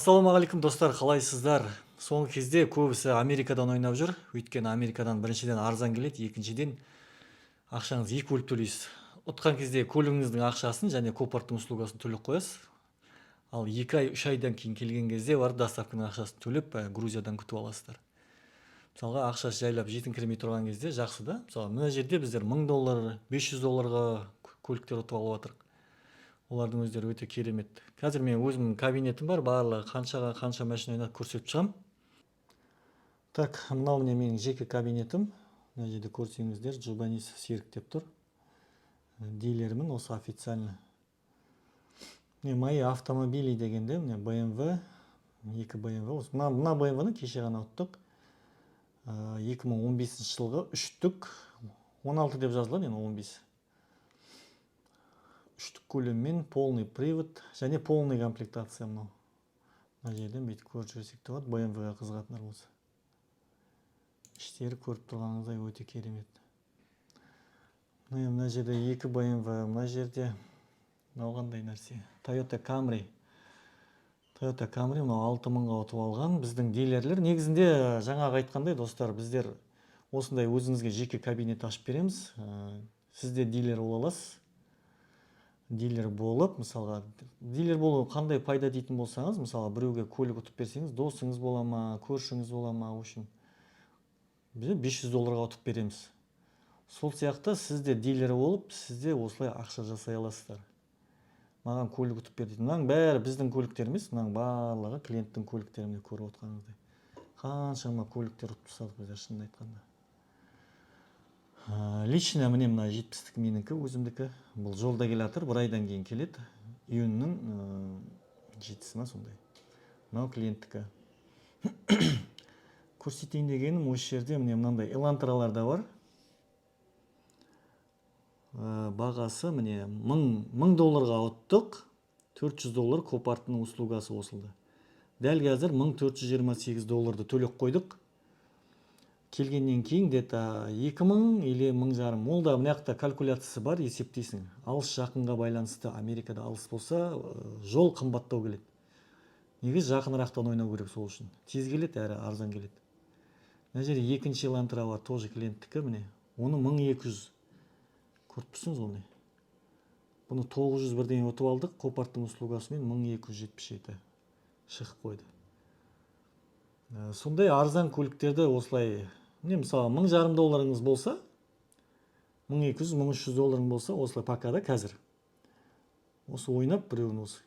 Ассалаумағалейкум достар, қалайсыздар? Соңғы кезде көбісі Америкадан ойнап жүр. Өйткені Америкадан біріншіден арзан келеді, екіншіден ақшаңыз екі бөліп төлейсіз. Ұтқан кезде көлігіңіздің ақшасын және копарттың услугасын төлеп қоясыз. Ал 2 ай, 3 айдан кейін келген кезде барып доставканың ақшасын төлеп, Грузиядан күтіп аласыздар. Мысалға ақшасы жайлап жетіңкіремей тұрған кезде жақсы да. Мысалы, мына жерде біздер $1000, $500 көліктер ұтып алып жатырмыз. Олардың өздері өте керемет. Қазір мен өзімнің кабинетім бар, барлығы қанша машина ойнап көрсетіп шығам. Так, мынау міне менің жеке кабинетім. Мына жерде көрсеңіздер, Жұбанисов Серік деп тұр. Дилермін, осы официально. Мои автомобили дегенде, міне BMW, 2 BMW. Мына BMW-ны кеше ғана ұттық. 2015 жылғы 3-түк, 16 деп жазылады, 15. 3-түк көлеммен полный привод және полный комплектация мынау. Мына жерден бүйтіп көріп жүрсек те болады, BMW-ға қызығатындар болса. Іштері көріп тұрғаныңыздай өте керемет. Мына жерде 2 BMW, мына жерде мынау қандай нәрсе? Toyota Camry. Toyota Camry мынау 6000-ға ұтып алған. Біздің дилерлер негізінде жаңағы айтқандай достар, біздер осындай өзіңізге жеке кабинет ашып береміз. Сізде дилер бола аласыз. Дилер болып, мысалға, дилер болу қандай пайда дейтін болсаңыз, мысалға, біреуге көлік ұтып берсеңіз, досыңыз бола ма, көршіңіз бола ма, в общем, біз $500 ұтып береміз. Сол сияқты сізде дилер болып, сізде осылай ақша жасай аласыздар. Маған көлік ұтып бер дейді. Мынаның бәрі біздің көліктер емес, мынаның барлығы клиенттің көліктеріне көріп отқаныңыздай. Қаншама көліктер ұтып тастадық біздер, шынын айтқанда. Лично міне мына 70-тік менікі, өзімдікі. Бұл жолда келатыр, бір айдан кейін келеді. Июньнің 7-сі ма сондай. Мынау клиенттікі. Көрсетейін дегенім, осы жерде міне мынандай элантралар да бар. Бағасы міне $1000-ға ұттық, $400 копарттың услугасы қосылды. Дәл қазір $1428 төлеп қойдық. Келгеннен кейін где-то 2000 или 1500. Ол да мынақта калькуляциясы бар, есептейсің. Алыс жақынға байланысты, Америкада алыс болса, жол қымбаттау келеді. Негіз жақынырақтан ойнау керек сол үшін. Тез келеді, әрі арзан келеді. Мына жерде екінші элантра бар, тоже клиенттікі міне. Оны 1200. Көріп тұрсыңыз оны. Бұны 900 бірден ұтып алдық, копарттың услугасымен 1277 шығып қойды. Сондай арзан көліктерді осылай, мысалы, $1500 болса, $1200-1300 болса, осылай пакада қазір. Осы ойнап біреуін осы.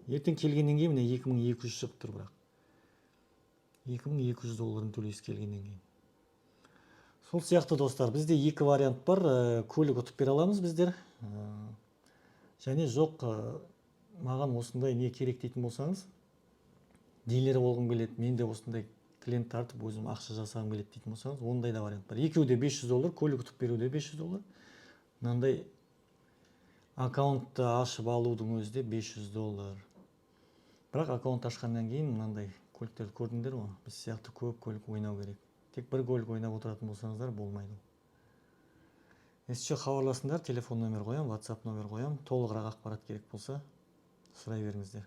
Ертең келгеннен кейін міне 2200 шығып тұр бірақ. $2200 төлейсіз келгеннен кейін. Сол сияқты достар, бізде екі вариант бар. Көлік ұтып бере аламыз біздер. Және жоқ, маған осындай не керек дейтін болсаңыз, дилер болғым келеді, мен де осындай клиент тартып өзім ақша жасағым келеді дейтін болсаңыз, ондай да вариант бар. Екеуі де $500, көлік ұтып беру де $500. Мынандай аккаунтты ашып алудың өзі де $500. Бірақ аккаунт ашқаннан кейін мынандай көліктерді көрдіңдер ғой, біз сияқты көп көлік ойнау керек. Тек бір көлік ойнап отыратын болсаңыздар болмайды. Еще хабарласыңдар, телефон номер қоям, WhatsApp номер қоям. Толығырақ ақпарат керек болса, сұрай беріңіздер.